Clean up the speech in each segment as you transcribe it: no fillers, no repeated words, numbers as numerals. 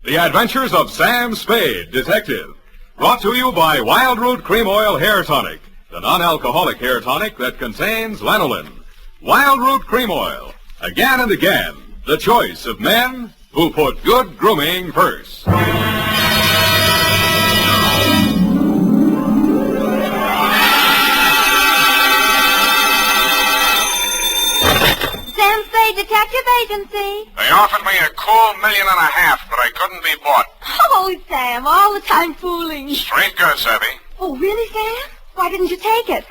The Adventures of Sam Spade, Detective. Brought to you by Wild Root Cream Oil Hair Tonic, the non-alcoholic hair tonic that contains lanolin. Wild Root Cream Oil. Again and again, the choice of men who put good grooming first. Sam Spade Detective Agency. They offered me a cool $1.5 million, but I couldn't be bought. Oh, Sam, all the time fooling. Straight goods, Abby. Oh, really, Sam? Why didn't you take it?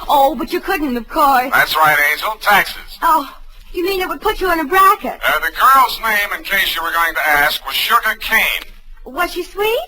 Oh, but you couldn't, of course. That's right, Angel. Taxes. Oh, you mean it would put you in a bracket? The girl's name, in case you were going to ask, was Sugar Kane. Was she sweet?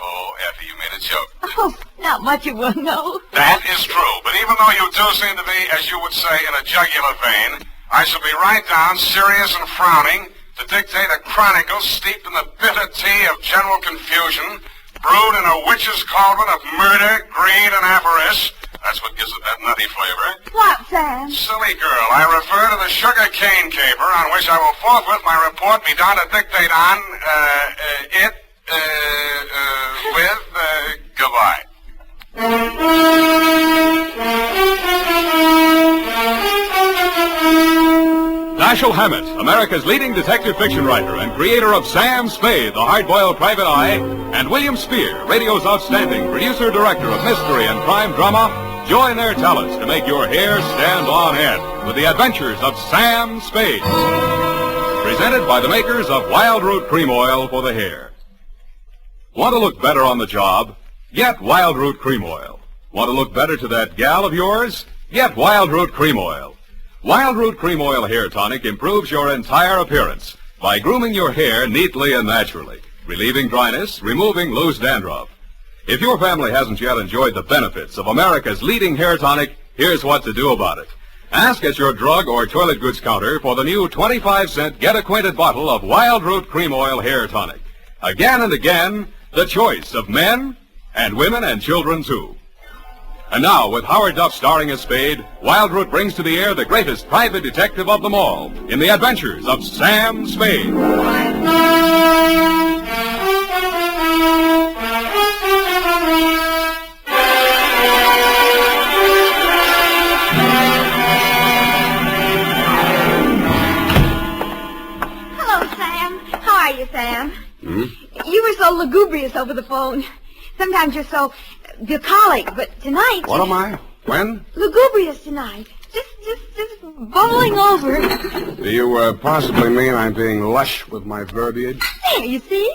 Oh, Effie, you made a joke. Oh, not much you will know. That is true, but even though you do seem to be, as you would say, in a jugular vein, I shall be right down, serious and frowning, to dictate a chronicle steeped in the bitter tea of general confusion, brewed in a witch's cauldron of murder, greed, and avarice. That's what gives it that nutty flavor. What, Sam? Silly girl, I refer to the Sugar Cane caper, on which I will forthwith my report be done to dictate on, goodbye. Dashiell Hammett, America's leading detective fiction writer and creator of Sam Spade, the hard-boiled private eye, and William Spear, radio's outstanding producer-director of mystery and crime drama, join their talents to make your hair stand on end with the adventures of Sam Spade. Presented by the makers of Wild Root Cream Oil for the hair. Want to look better on the job? Get Wild Root Cream Oil. Want to look better to that gal of yours? Get Wild Root Cream Oil. Wild Root Cream Oil Hair Tonic improves your entire appearance by grooming your hair neatly and naturally, relieving dryness, removing loose dandruff. If your family hasn't yet enjoyed the benefits of America's leading hair tonic, here's what to do about it. Ask at your drug or toilet goods counter for the new 25-cent get-acquainted bottle of Wild Root Cream Oil Hair Tonic. Again and again, the choice of men and women and children, too. And now, with Howard Duff starring as Spade, Wild Root brings to the air the greatest private detective of them all in the adventures of Sam Spade. Hello, Sam. How are you, Sam? You were so lugubrious over the phone. Sometimes you're so bucolic, but tonight... What am I? When? Lugubrious tonight. Just bubbling over. Do you possibly mean I'm being lush with my verbiage? There, you see?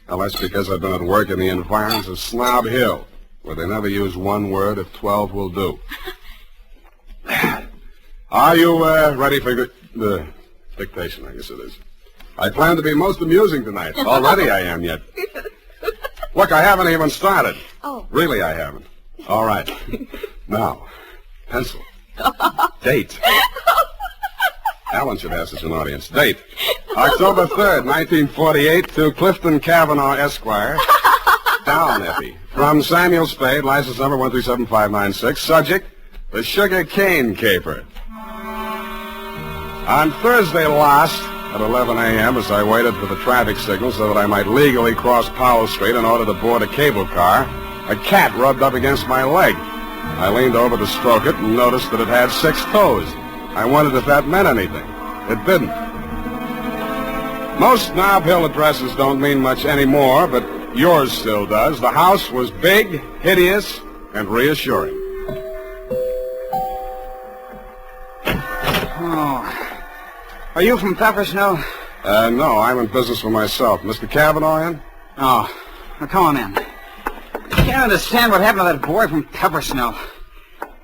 Well, that's because I've been at work in the environs of Snob Hill, where they never use one word if 12 will do. Are you ready for the dictation, I guess it is? I plan to be most amusing tonight. Already I am yet. Look, I haven't even started. Oh. Really, I haven't. All right. Now, pencil. Date. Alan should have such an audience. Date. October 3rd, 1948, to Clifton Cavanaugh, Esquire. Down, Effie. From Samuel Spade, license number 1375596. Subject, the Sugar Cane caper. On Thursday last, at 11 a.m., as I waited for the traffic signal so that I might legally cross Powell Street in order to board a cable car, a cat rubbed up against my leg. I leaned over to stroke it and noticed that it had 6 toes. I wondered if that meant anything. It didn't. Most Nob Hill addresses don't mean much anymore, but yours still does. The house was big, hideous, and reassuring. Oh. Are you from Pepper Snow? No, I'm in business for myself. Mr. Cavanaugh in? Oh. Well, come on in. I can't understand what happened to that boy from Pepper Snow.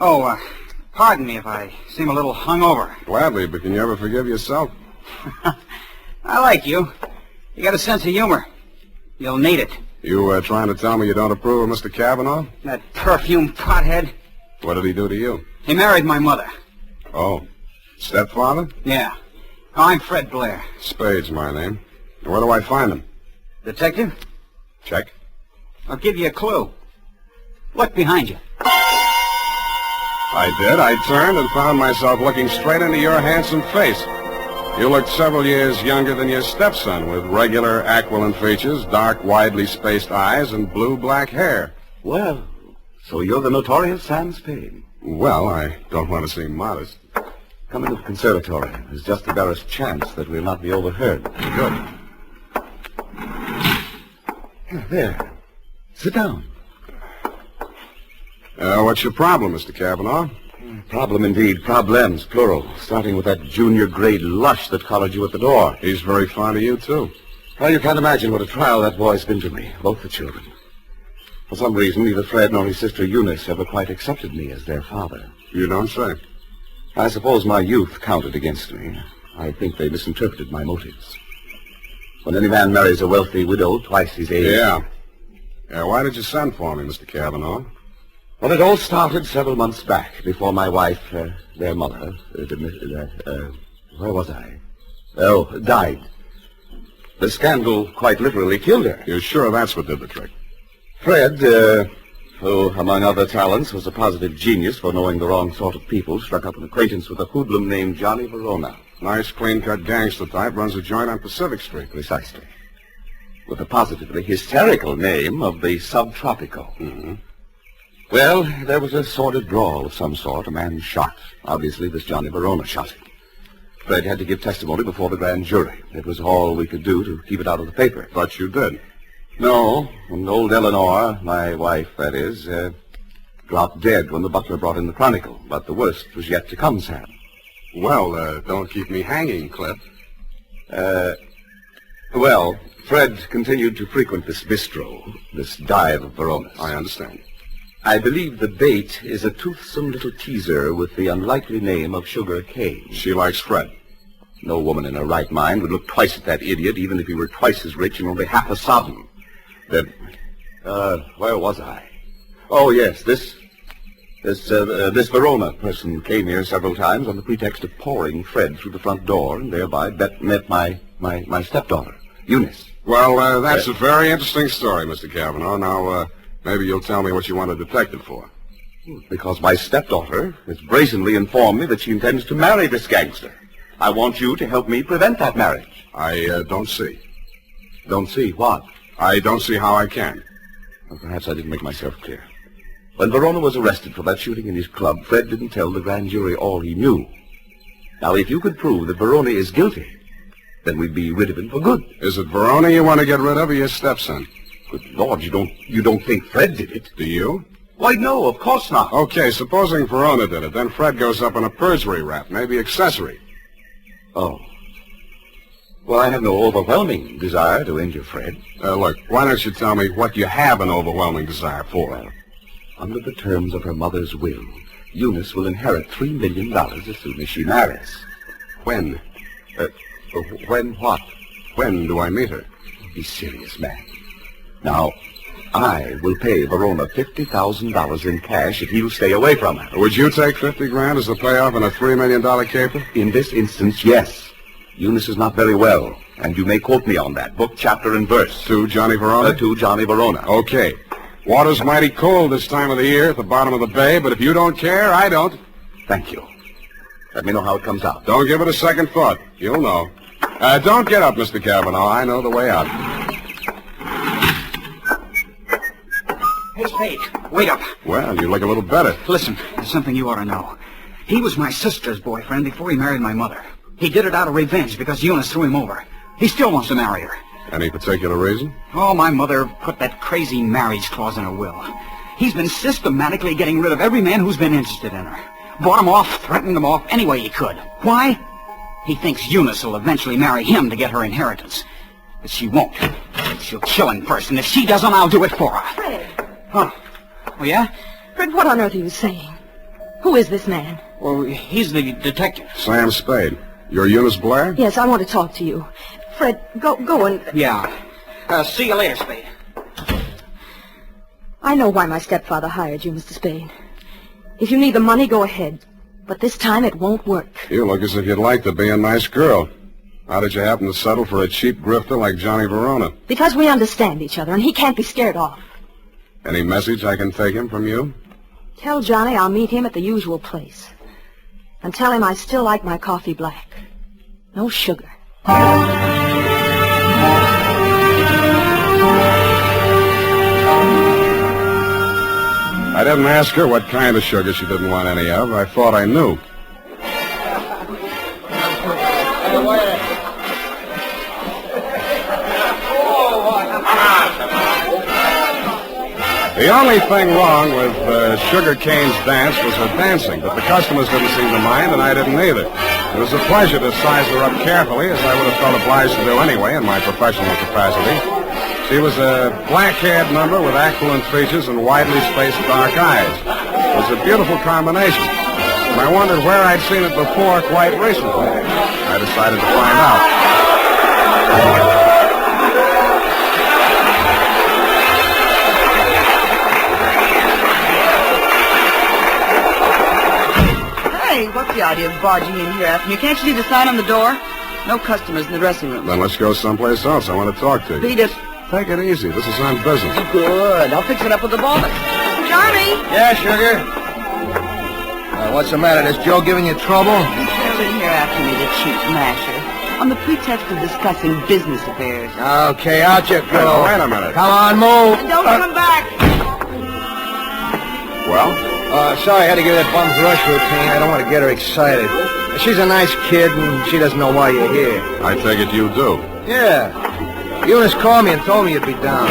Oh, pardon me if I seem a little hungover. Gladly, but can you ever forgive yourself? I like you. You got a sense of humor. You'll need it. You trying to tell me you don't approve of Mr. Cavanaugh? That perfume pothead. What did he do to you? He married my mother. Oh. Stepfather? Yeah. I'm Fred Blair. Spade's my name. Where do I find him? Detective? Check. I'll give you a clue. Look behind you. I did. I turned and found myself looking straight into your handsome face. You looked several years younger than your stepson, with regular aquiline features, dark, widely spaced eyes, and blue-black hair. Well, so you're the notorious Sam Spade. Well, I don't want to seem modest. Come into the conservatory. There's just the barest chance that we'll not be overheard. Good. There. Sit down. What's your problem, Mr. Cavanaugh? Problem indeed. Problems, plural. Starting with that junior-grade lush that collared you at the door. He's very fond of you, too. Well, you can't imagine what a trial that boy's been to me. Both the children. For some reason, neither Fred nor his sister Eunice ever quite accepted me as their father. You don't say. I suppose my youth counted against me. I think they misinterpreted my motives. When any man marries a wealthy widow twice his age... Yeah. Why did you send for me, Mr. Cavanaugh? Well, it all started several months back, before my wife, their mother, where was I? Oh, died. The scandal quite literally killed her. You're sure that's what did the trick? Fred, who, among other talents, was a positive genius for knowing the wrong sort of people, struck up an acquaintance with a hoodlum named Johnny Verona. Nice, clean-cut gangster type, runs a joint on Pacific Street. Precisely. With the positively hysterical name of the Subtropico. Mm-hmm. Well, there was a sordid brawl of some sort. A man shot. Obviously, this Johnny Verona shot him. Fred had to give testimony before the grand jury. It was all we could do to keep it out of the paper. But you did. No, and old Eleanor, my wife, that is, dropped dead when the butler brought in the Chronicle. But the worst was yet to come, Sam. Well, don't keep me hanging, Cliff. Well, Fred continued to frequent this bistro, this dive of Verona's. I understand. I believe the bait is a toothsome little teaser with the unlikely name of Sugar Kane. She likes Fred. No woman in her right mind would look twice at that idiot, even if he were twice as rich and only half as sodden. Then, where was I? Oh, yes, this Verona person came here several times on the pretext of pouring Fred through the front door, and thereby met my stepdaughter, Eunice. Well, that's a very interesting story, Mr. Cavanaugh. Now, maybe you'll tell me what you want a detective for. Because my stepdaughter has brazenly informed me that she intends to marry this gangster. I want you to help me prevent that marriage. I don't see. Don't see what? I don't see how I can. Well, perhaps I didn't make myself clear. When Verona was arrested for that shooting in his club, Fred didn't tell the grand jury all he knew. Now, if you could prove that Verona is guilty, then we'd be rid of him for good. Is it Verona you want to get rid of, or your stepson? Good Lord, you don't think Fred did it? Do you? Why, no, of course not. Okay, supposing Verona did it, then Fred goes up on a perjury rap, maybe accessory. Oh. Well, I have no overwhelming desire to injure Fred. Look, why don't you tell me what you have an overwhelming desire for? Well, under the terms of her mother's will, Eunice will inherit $3 million as soon as she marries. When? When what? When do I meet her? Be serious, man. Now, I will pay Verona $50,000 in cash if he'll stay away from her. Would you take $50,000 as a payoff in a $3 million caper? In this instance, yes. Eunice is not very well, and you may quote me on that, book, chapter, and verse. To Johnny Verona? To Johnny Verona. Okay. Water's mighty cold this time of the year at the bottom of the bay, but if you don't care, I don't. Thank you. Let me know how it comes out. Don't give it a second thought. You'll know. Don't get up, Mr. Cavanaugh. I know the way out. Hey, Spade, wait up. Well, you look a little better. Listen, there's something you ought to know. He was my sister's boyfriend before he married my mother. He did it out of revenge because Eunice threw him over. He still wants to marry her. Any particular reason? Oh, my mother put that crazy marriage clause in her will. He's been systematically getting rid of every man who's been interested in her. Bought him off, threatened him off any way he could. Why? He thinks Eunice will eventually marry him to get her inheritance. But she won't. She'll kill him first, and if she doesn't, I'll do it for her. Fred. Huh? Oh, yeah? Fred, what on earth are you saying? Who is this man? Well, he's the detective. Sam Spade. You're Eunice Blair? Yes, I want to talk to you. Fred, go and... Yeah. See you later, Spade. I know why my stepfather hired you, Mr. Spade. If you need the money, go ahead. But this time it won't work. You look as if you'd like to be a nice girl. How did you happen to settle for a cheap grifter like Johnny Verona? Because we understand each other, and he can't be scared off. Any message I can take him from you? Tell Johnny I'll meet him at the usual place. And tell him I still like my coffee black. No sugar. I didn't ask her what kind of sugar she didn't want any of. I thought I knew. The only thing wrong with Sugar Kane's dance was her dancing, but the customers didn't seem to mind, and I didn't either. It was a pleasure to size her up carefully, as I would have felt obliged to do anyway in my professional capacity. She was a black-haired number with aquiline features and widely spaced dark eyes. It was a beautiful combination, and I wondered where I'd seen it before quite recently. I decided to find out. Hey, what's the idea of barging in here after me? Can't you see the sign on the door? No customers in the dressing room. Then let's go someplace else. I want to talk to you. Beat it. Take it easy. This is on business. Good. I'll fix it up with the boss. Johnny! Yeah, Sugar? What's the matter? Is Joe giving you trouble? He trailed in here after me, the cheap masher, on the pretext of discussing business affairs. Okay, out you Hey, go. wait a minute. Come on, move. And don't come back! Well? Sorry I had to give that bum's rush routine. I don't want to get her excited. She's a nice kid, and she doesn't know why you're here. I take it you do. Yeah. Eunice called me and told me you'd be down.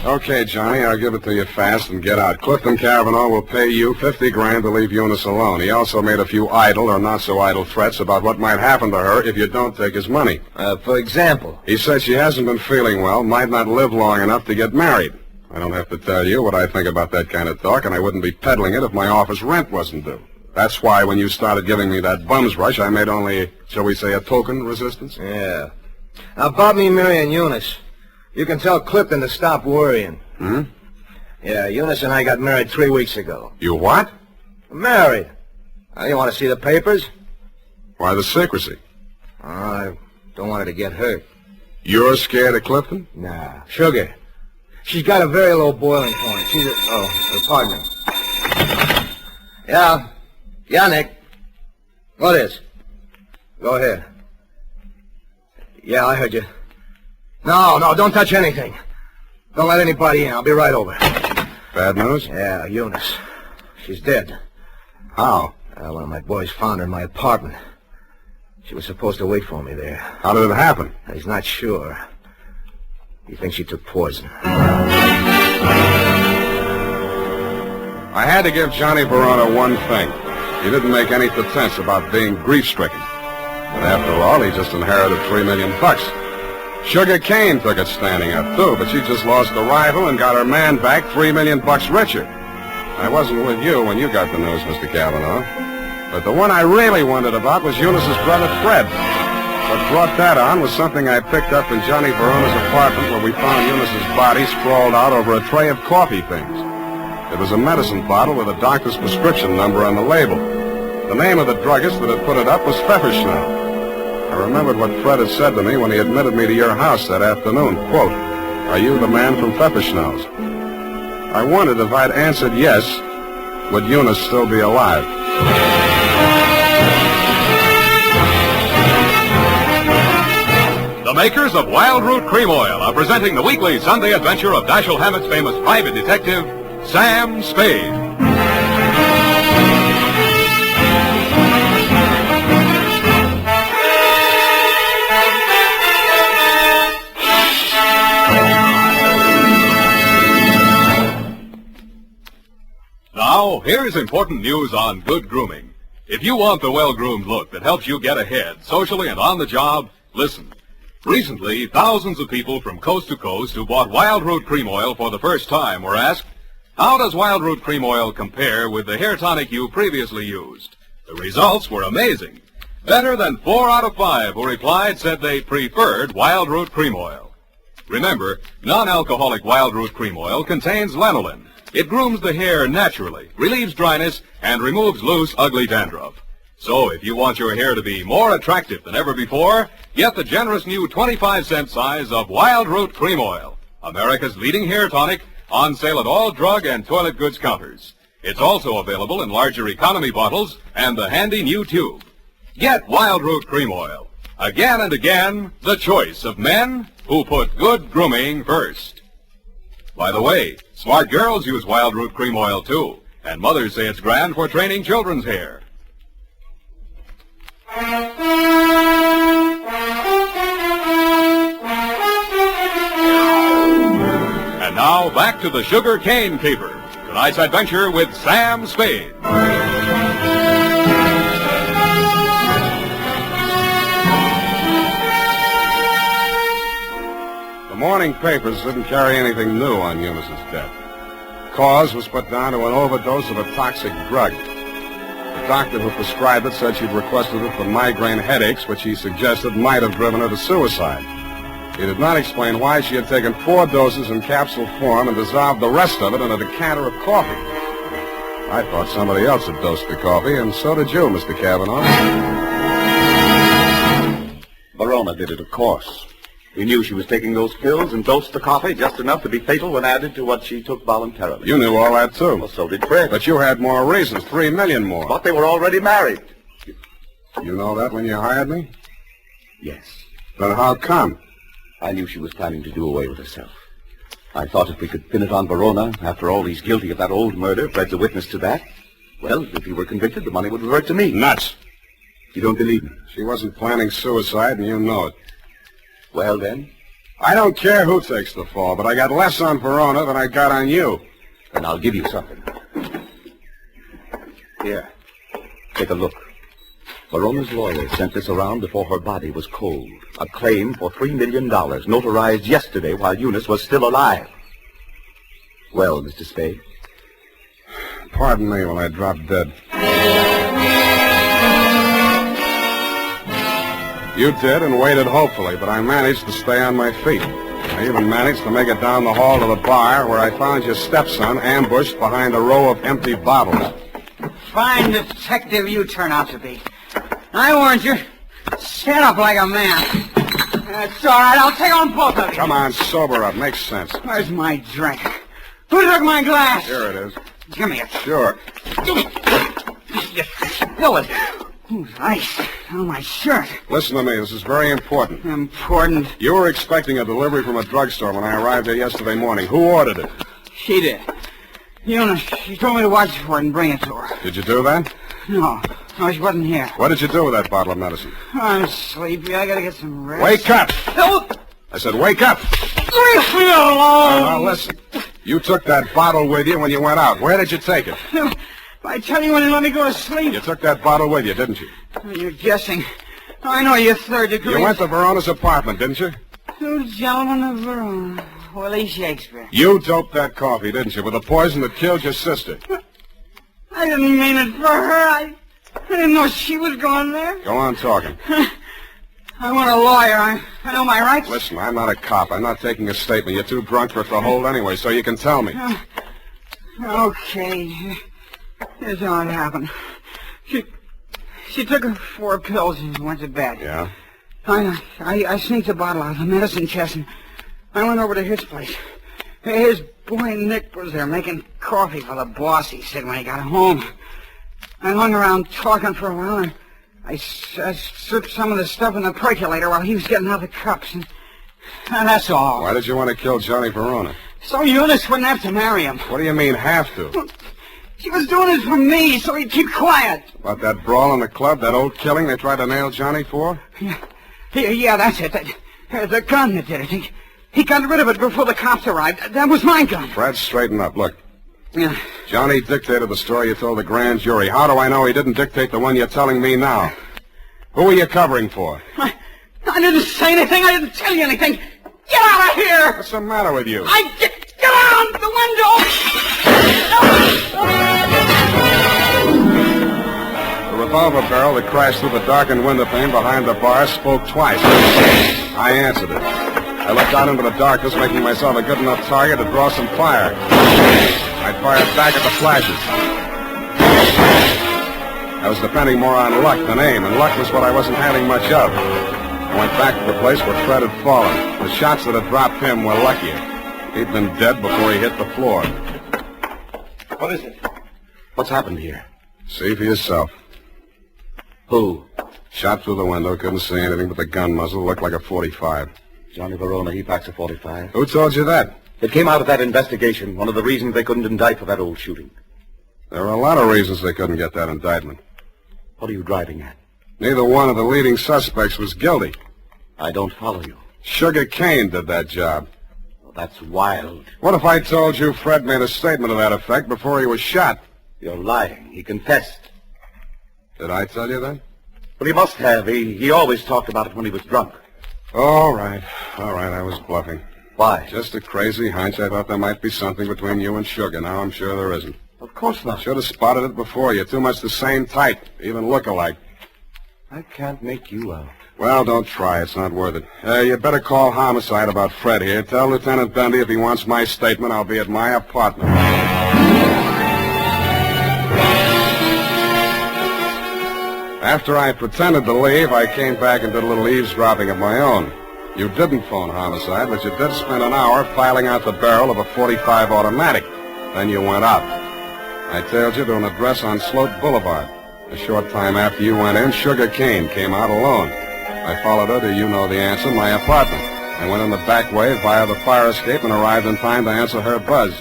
Okay, Johnny, I'll give it to you fast and get out. Clifton Cavanaugh will pay you $50,000 to leave Eunice alone. He also made a few idle or not-so-idle threats about what might happen to her if you don't take his money. For example? He said she hasn't been feeling well, might not live long enough to get married. I don't have to tell you what I think about that kind of talk, and I wouldn't be peddling it if my office rent wasn't due. That's why when you started giving me that bum's rush, I made only, shall we say, a token resistance? Yeah. Now, about me marrying Eunice, you can tell Clifton to stop worrying. Hmm? Yeah, Eunice and I got married 3 weeks ago. You what? Married. You want to see the papers? Why the secrecy? I don't want her to get hurt. You're scared of Clifton? Nah. Sugar. She's got a very low boiling point. She's a... Oh, pardon me. Yeah. Yeah, Nick. What is? Go ahead. Yeah, I heard you. No, don't touch anything. Don't let anybody in. I'll be right over. Bad news? Yeah, Eunice. She's dead. How? One of my boys found her in my apartment. She was supposed to wait for me there. How did it happen? He's not sure. He thinks she took poison. I had to give Johnny Verona one thing. He didn't make any pretense about being grief-stricken. But after all, he just inherited $3 million. Sugar Kane took it standing up, too, but she just lost a rival and got her man back $3 million richer. I wasn't with you when you got the news, Mr. Cavanaugh. But the one I really wondered about was Eunice's brother, Fred. What brought that on was something I picked up in Johnny Verona's apartment where we found Eunice's body sprawled out over a tray of coffee things. It was a medicine bottle with a doctor's prescription number on the label. The name of the druggist that had put it up was Pfefferschnell. I remembered what Fred had said to me when he admitted me to your house that afternoon. Quote, "Are you the man from Pfefferschnell's?" I wondered if I'd answered yes, would Eunice still be alive? The makers of Wild Root Cream Oil are presenting the weekly Sunday adventure of Dashiell Hammett's famous private detective, Sam Spade. Now, here's important news on good grooming. If you want the well-groomed look that helps you get ahead, socially and on the job, listen. Recently, thousands of people from coast to coast who bought Wild Root Cream Oil for the first time were asked, how does Wild Root Cream Oil compare with the hair tonic you previously used? The results were amazing. Better than 4 out of 5 who replied said they preferred Wild Root Cream Oil. Remember, non-alcoholic Wild Root Cream Oil contains lanolin. It grooms the hair naturally, relieves dryness, and removes loose, ugly dandruff. So if you want your hair to be more attractive than ever before, get the generous new 25-cent size of Wild Root Cream Oil, America's leading hair tonic, on sale at all drug and toilet goods counters. It's also available in larger economy bottles and the handy new tube. Get Wild Root Cream Oil. Again and again, the choice of men who put good grooming first. By the way, smart girls use Wild Root Cream Oil, too. And mothers say it's grand for training children's hair. And now, back to the Sugar Cane Caper. Tonight's adventure with Sam Spade. The morning papers didn't carry anything new on Eunice's death. Cause was put down to an overdose of a toxic drug. The doctor who prescribed it said she'd requested it for migraine headaches, which he suggested might have driven her to suicide. He did not explain why she had taken 4 doses in capsule form and dissolved the rest of it in a decanter of coffee. I thought somebody else had dosed the coffee, and so did you, Mr. Cavanaugh. Verona did it, of course. We knew she was taking those pills and dosed the coffee just enough to be fatal when added to what she took voluntarily. You knew all that, too. Well, so did Fred. But you had more reasons, 3 million more. But they were already married. You know that when you hired me? Yes. Then how come? I knew she was planning to do away with herself. I thought if we could pin it on Verona, after all, he's guilty of that old murder, Fred's a witness to that. Well, if he were convicted, the money would revert to me. Nuts. You don't believe me? She wasn't planning suicide, and you know it. Well, then? I don't care who takes the fall, but I got less on Verona than I got on you. Then I'll give you something. Here. Take a look. Verona's lawyer sent this around before her body was cold. A claim for $3 million, notarized yesterday while Eunice was still alive. Well, Mr. Spade? Pardon me when I drop dead. You did and waited hopefully, but I managed to stay on my feet. I even managed to make it down the hall to the bar where I found your stepson ambushed behind a row of empty bottles. Fine detective you turn out to be. I warned you. Stand up like a man. That's all right. I'll take on both of you. Come on, sober up. Makes sense. Where's my drink? Who took my glass? Here it is. Give me it. Sure. You spill it. Ooh, ice on my shirt. Listen to me. This is very important. Important? You were expecting a delivery from a drugstore when I arrived there yesterday morning. Who ordered it? She did. Eunice, she told me to watch for it and bring it to her. Did you do that? No, she wasn't here. What did you do with that bottle of medicine? I'm sleepy. I gotta get some rest. Wake up! No! I said wake up! Leave me alone! Now listen. You took that bottle with you when you went out. Where did you take it? I tell you when you let me go to sleep. You took that bottle with you, didn't you? You're guessing. I know you're third degree. You went to Verona's apartment, didn't you? 2 gentlemen of Verona. Willie Shakespeare. You doped that coffee, didn't you, with the poison that killed your sister? I didn't mean it for her. I didn't know she was going there. Go on talking. I want a lawyer. I know my rights. Listen, I'm not a cop. I'm not taking a statement. You're too drunk for it to hold anyway, so you can tell me. Okay. Here's how it happened. She took her 4 pills and went to bed. Yeah? I sneaked a bottle out of the medicine chest and I went over to his place. His boy Nick was there making coffee for the boss, he said, when he got home. I hung around talking for a while and I stripped some of the stuff in the percolator while he was getting out the cups. And that's all. Why did you want to kill Johnny Verona? So Eunice wouldn't have to marry him. What do you mean, have to? She was doing it for me, so he'd keep quiet. About that brawl in the club, that old killing they tried to nail Johnny for? Yeah, that's it. The gun that did it. He got rid of it before the cops arrived. That was my gun. Fred, straighten up. Look. Yeah. Johnny dictated the story you told the grand jury. How do I know he didn't dictate the one you're telling me now? Who are you covering for? I didn't say anything. I didn't tell you anything. Get out of here! What's the matter with you? Get out the window! The revolver barrel that crashed through the darkened window pane behind the bar spoke twice. I answered it. I looked out into the darkness, making myself a good enough target to draw some fire. I fired back at the flashes. I was depending more on luck than aim, and luck was what I wasn't having much of. I went back to the place where Fred had fallen. The shots that had dropped him were luckier. He'd been dead before he hit the floor. What is it? What's happened here? See for yourself. Who? Shot through the window, couldn't see anything but the gun muzzle. Looked like a .45. Johnny Verona, he packs a .45. Who told you that? It came out of that investigation, one of the reasons they couldn't indict for that old shooting. There were a lot of reasons they couldn't get that indictment. What are you driving at? Neither one of the leading suspects was guilty. I don't follow you. Sugar Kane did that job. Well, that's wild. What if I told you Fred made a statement to that effect before he was shot? You're lying. He confessed. Did I tell you that? Well, he must have. He always talked about it when he was drunk. All right, I was bluffing. Why? Just a crazy hunch. I thought there might be something between you and Sugar. Now I'm sure there isn't. Of course not. Should have spotted it before. You're too much the same type. Even look alike. I can't make you out. Well, don't try. It's not worth it. You better call homicide about Fred here. Tell Lieutenant Dundee if he wants my statement, I'll be at my apartment. After I pretended to leave, I came back and did a little eavesdropping of my own. You didn't phone homicide, but you did spend an hour filing out the barrel of a .45 automatic. Then you went out. I tailed you to an address on Sloat Boulevard. A short time after you went in, Sugar Kane came out alone. I followed her to, you know the answer, my apartment. I went in the back way via the fire escape and arrived in time to answer her buzz.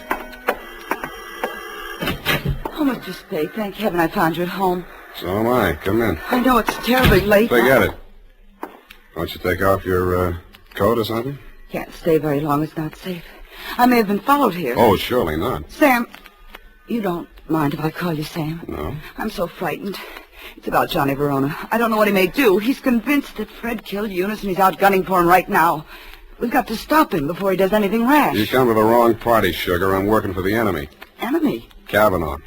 Oh, Mr. Spade, thank heaven I found you at home. So am I. Come in. I know it's terribly late. Forget it. Won't you take off your coat or something? Can't stay very long. It's not safe. I may have been followed here. Oh, surely not. Sam, you don't mind if I call you Sam? No. I'm so frightened. It's about Johnny Verona. I don't know what he may do. He's convinced that Fred killed Eunice, and he's out gunning for him right now. We've got to stop him before he does anything rash. You come to the wrong party, Sugar. I'm working for the enemy. Enemy? Kavanaugh.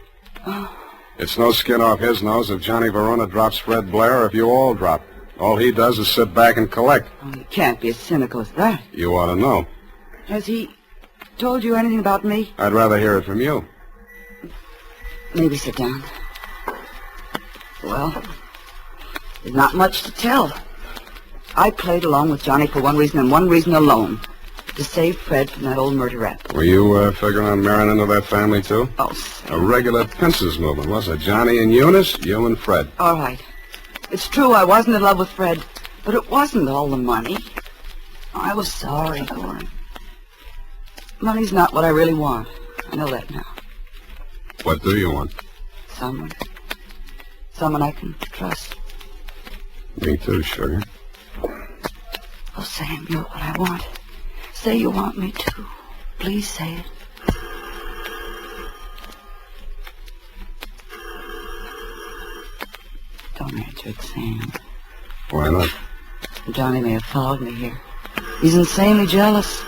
Oh. It's no skin off his nose if Johnny Verona drops Fred Blair or if you all drop. All he does is sit back and collect. Oh, you can't be as cynical as that. You ought to know. Has he told you anything about me? I'd rather hear it from you. Maybe sit down. Well, there's not much to tell. I played along with Johnny for one reason and one reason alone. To save Fred from that old murder rap. Were you figuring on marrying into that family, too? Oh, Sam. A regular pincers movement, was it? Johnny and Eunice, you and Fred. All right. It's true I wasn't in love with Fred, but it wasn't all the money. I was sorry for him. Money's not what I really want. I know that now. What do you want? Someone. Someone I can trust. Me too, Sugar. Oh, Sam, you're what I want. Say you want me to. Please say it. Don't answer it, Sam. Why not? Johnny may have followed me here. He's insanely jealous.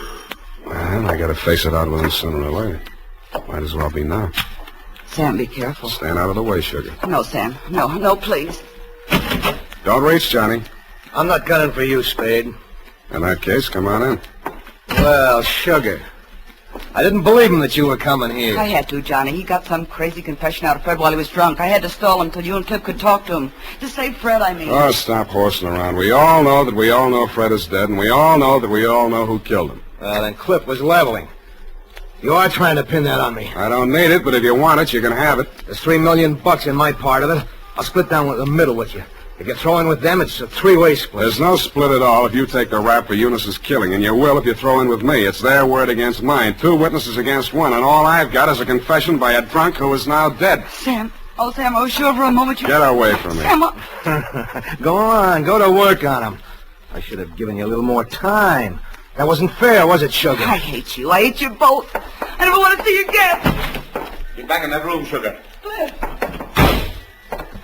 Well, I gotta face it out with him sooner or later. Might as well be now. Sam, be careful. Stand out of the way, Sugar. No, Sam. No, please. Don't reach, Johnny. I'm not gunning for you, Spade. In that case, come on in. Well, Sugar, I didn't believe him that you were coming here. I had to, Johnny. He got some crazy confession out of Fred while he was drunk. I had to stall him till you and Cliff could talk to him. To save Fred, I mean. Oh, stop horsing around. We all know that we all know Fred is dead, and we all know that we all know who killed him. Well, then Cliff was leveling. You are trying to pin that on me. I don't need it, but if you want it, you can have it. There's $3 million in my part of it. I'll split down the middle with you. If you throw in with them, it's a three-way split. There's no split at all if you take the rap for Eunice's killing, and you will if you throw in with me. It's their word against mine, 2 witnesses against 1, and all I've got is a confession by a drunk who is now dead. Sam. Oh, Sam, I was sure for a moment you... Get away from me. Sam, Go on, go to work on him. I should have given you a little more time. That wasn't fair, was it, Sugar? I hate you. I hate you both. I never want to see you again. Get back in that room, Sugar. Cliff.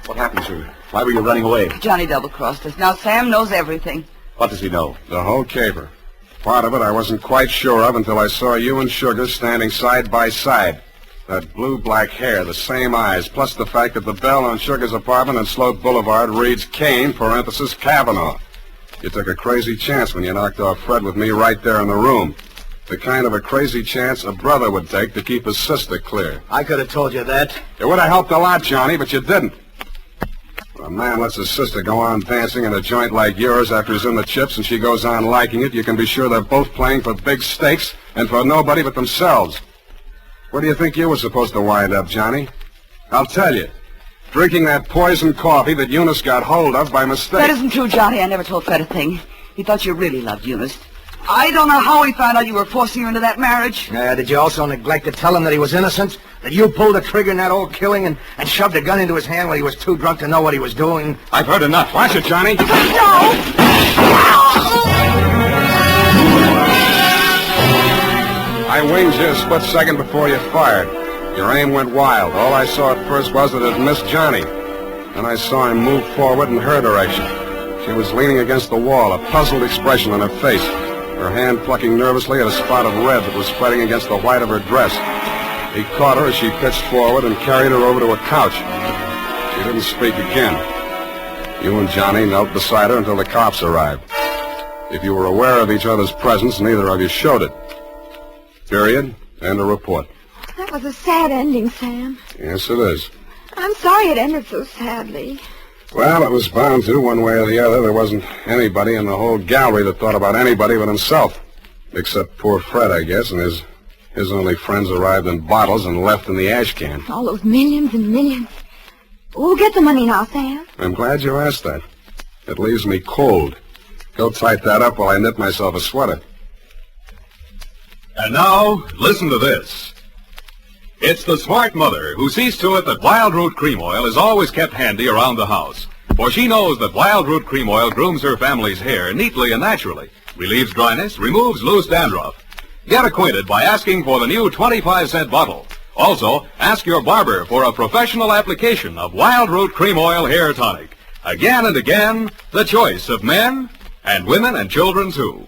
What happened, Sugar? Why were you running away? Johnny double-crossed us. Now Sam knows everything. What does he know? The whole caper. Part of it I wasn't quite sure of until I saw you and Sugar standing side by side. That blue-black hair, the same eyes, plus the fact that the bell on Sugar's apartment on Sloat Boulevard reads Kane, parenthesis, Kavanaugh. You took a crazy chance when you knocked off Fred with me right there in the room. The kind of a crazy chance a brother would take to keep his sister clear. I could have told you that. It would have helped a lot, Johnny, but you didn't. When a man lets his sister go on dancing in a joint like yours after he's in the chips and she goes on liking it, you can be sure they're both playing for big stakes and for nobody but themselves. Where do you think you were supposed to wind up, Johnny? I'll tell you. drinking that poisoned coffee that Eunice got hold of by mistake. That isn't true, Johnny. I never told Fred a thing. He thought you really loved Eunice. I don't know how he found out you were forcing her into that marriage. Did you also neglect to tell him that he was innocent? That you pulled the trigger in that old killing and shoved a gun into his hand when he was too drunk to know what he was doing? I've heard enough. Watch it, Johnny. I winged you a split second before you fired. Your aim went wild. All I saw at first was that it missed Johnny. Then I saw him move forward in her direction. She was leaning against the wall, a puzzled expression on her face, her hand plucking nervously at a spot of red that was spreading against the white of her dress. He caught her as she pitched forward and carried her over to a couch. She didn't speak again. You and Johnny knelt beside her until the cops arrived. If you were aware of each other's presence, neither of you showed it. Period. End of report. That was a sad ending, Sam. Yes, it is. I'm sorry it ended so sadly. Well, it was bound to, one way or the other. There wasn't anybody in the whole gallery that thought about anybody but himself. Except poor Fred, I guess, and his only friends arrived in bottles and left in the ash can. All those millions and millions. Who'll get the money now, Sam? I'm glad you asked that. It leaves me cold. Go tight that up while I knit myself a sweater. And now, listen to this. It's the smart mother who sees to it that Wild Root Cream Oil is always kept handy around the house. For she knows that Wild Root Cream Oil grooms her family's hair neatly and naturally, relieves dryness, removes loose dandruff. Get acquainted by asking for the new 25-cent bottle. Also, ask your barber for a professional application of Wild Root Cream Oil Hair Tonic. Again and again, the choice of men and women and children, too.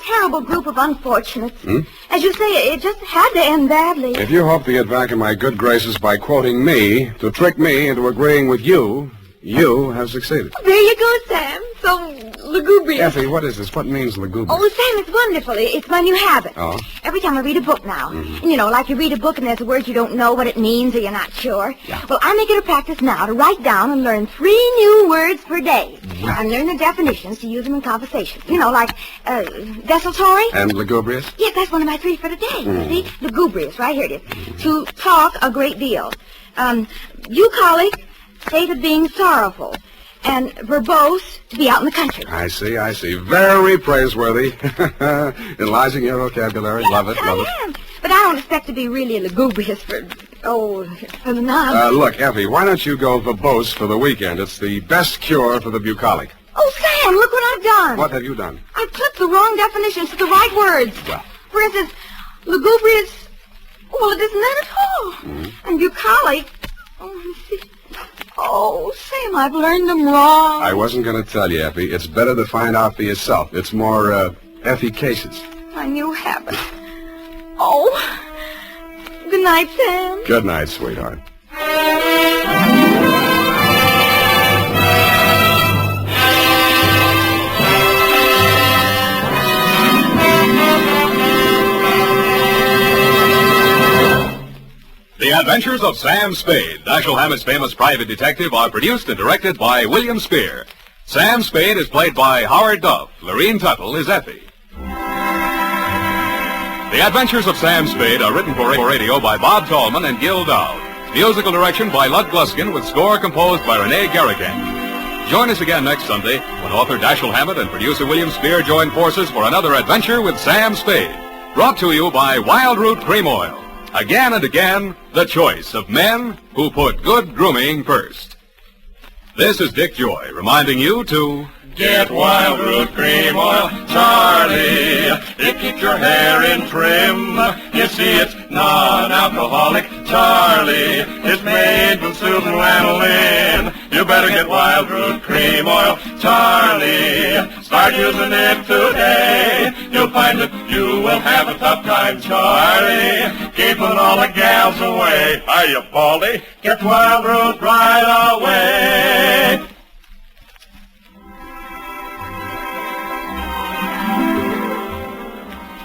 Terrible group of unfortunates. As you say, it just had to end badly. If you hope to get back in my good graces by quoting me to trick me into agreeing with you, you have succeeded. There you go, Sam. So lugubrious. Effie, what is this? What means lugubrious? Oh, Sam, it's wonderful. It's my new habit. Oh? Every time I read a book now, and you know, like you read a book and there's a word you don't know what it means or you're not sure. Yeah. Well, I make it a practice now to write down and learn 3 new words per day. Right. And learn the definitions to use them in conversation. You know, like desultory. And lugubrious? Yes, that's one of my 3 for today. You see? Lugubrious, right here it is. To talk a great deal. Bucolic, state of being sorrowful. And verbose, to be out in the country. I see. Very praiseworthy. Enlarging your vocabulary. Love it. I am. But I don't expect to be really lugubrious for the nonsense. Look, Effie, why don't you go verbose for the weekend? It's the best cure for the bucolic. Oh, Sam, look what I've done. What have you done? I've clipped the wrong definitions to the right words. Well. For instance, lugubrious, well, it isn't that at all. And bucolic, let me see. Oh, Sam, I've learned them wrong. I wasn't going to tell you, Effie. It's better to find out for yourself. It's more, efficacious. My new habit. Oh, good night, Sam. Good night, sweetheart. The Adventures of Sam Spade, Dashiell Hammett's famous private detective, are produced and directed by William Spear. Sam Spade is played by Howard Duff. Lorene Tuttle is Effie. The Adventures of Sam Spade are written for radio by Bob Tallman and Gil Dowd. Musical direction by Lud Gluskin with score composed by Renee Garrigan. Join us again next Sunday when author Dashiell Hammett and producer William Spear join forces for another adventure with Sam Spade. Brought to you by Wild Root Cream Oil. Again and again, the choice of men who put good grooming first. This is Dick Joy reminding you to get Wild Root Cream Oil, Charlie. It keeps your hair in trim. You see, it's non-alcoholic, Charlie. It's made with Susan Lanolin. You better get Wild Root Cream Oil, Charlie. Start using it today. You'll find that you will have a tough time, Charlie, keeping all the gals away. Are you baldy? Get Wild Root right away.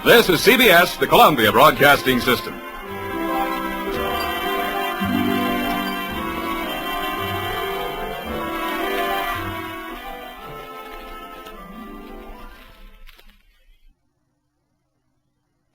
This is CBS, the Columbia Broadcasting System.